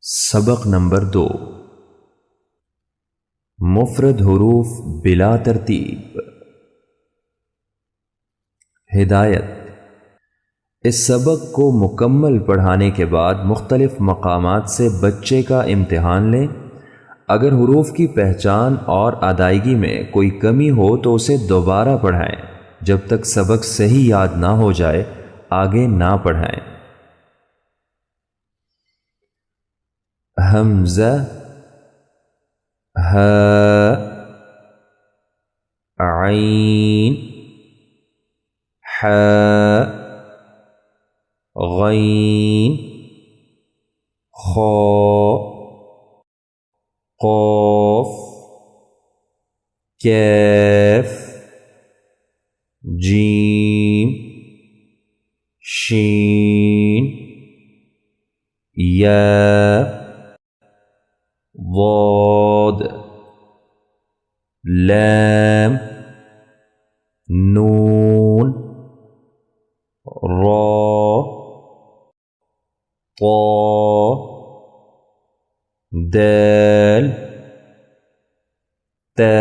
सबक नंबर 2 मुफरद हुरूफ बिला तरतीब। हिदायत। इस सबक को मुकम्मल पढ़ाने के बाद मुख्तलिफ मकामात से बच्चे का इम्तिहान लें। अगर हुरूफ की पहचान और अदायगी में कोई कमी हो तो उसे दोबारा पढ़ाएं। जब तक सबक सही याद ना हो जाए आगे ना पढ़ाएं। हमज़ा, हा, आइन, हा, गैन, खौ, क़ाफ, कैफ, जीम, शीन, या, वाद, लाम, नून, रा, ता, दाल, ता,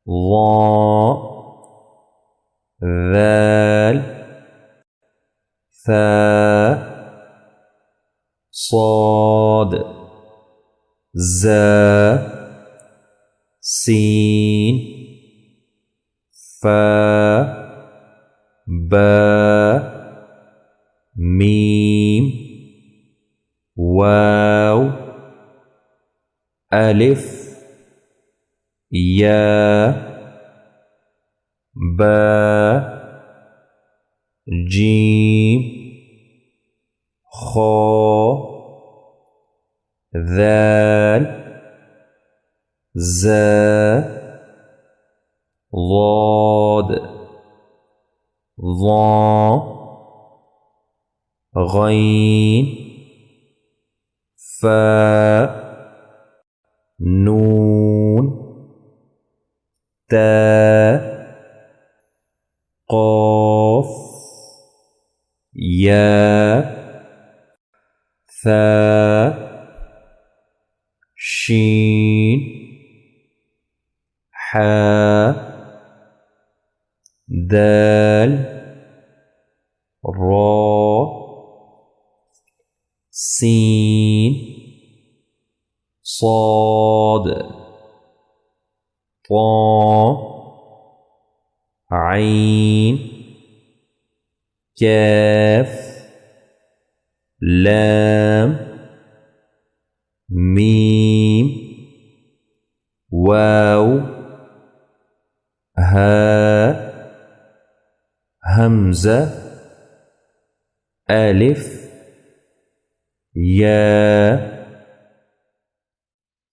ज़ा, ज़ाल, सा, साद, ज़ा, सीन, फा, बा, मीम, वाव, अलिफ, या, बा, जीम, खौ, ज़ाल, ज़ा, ज़ाद, ज़ा, गैन, फा, नून, ता, क़ाफ, या, सा, शीन, हा, दाल, रा, सीन, साद, ता, आइन, कैफ, लाम, मीम, वाव, हा, हमज़ा, अलिफ, या।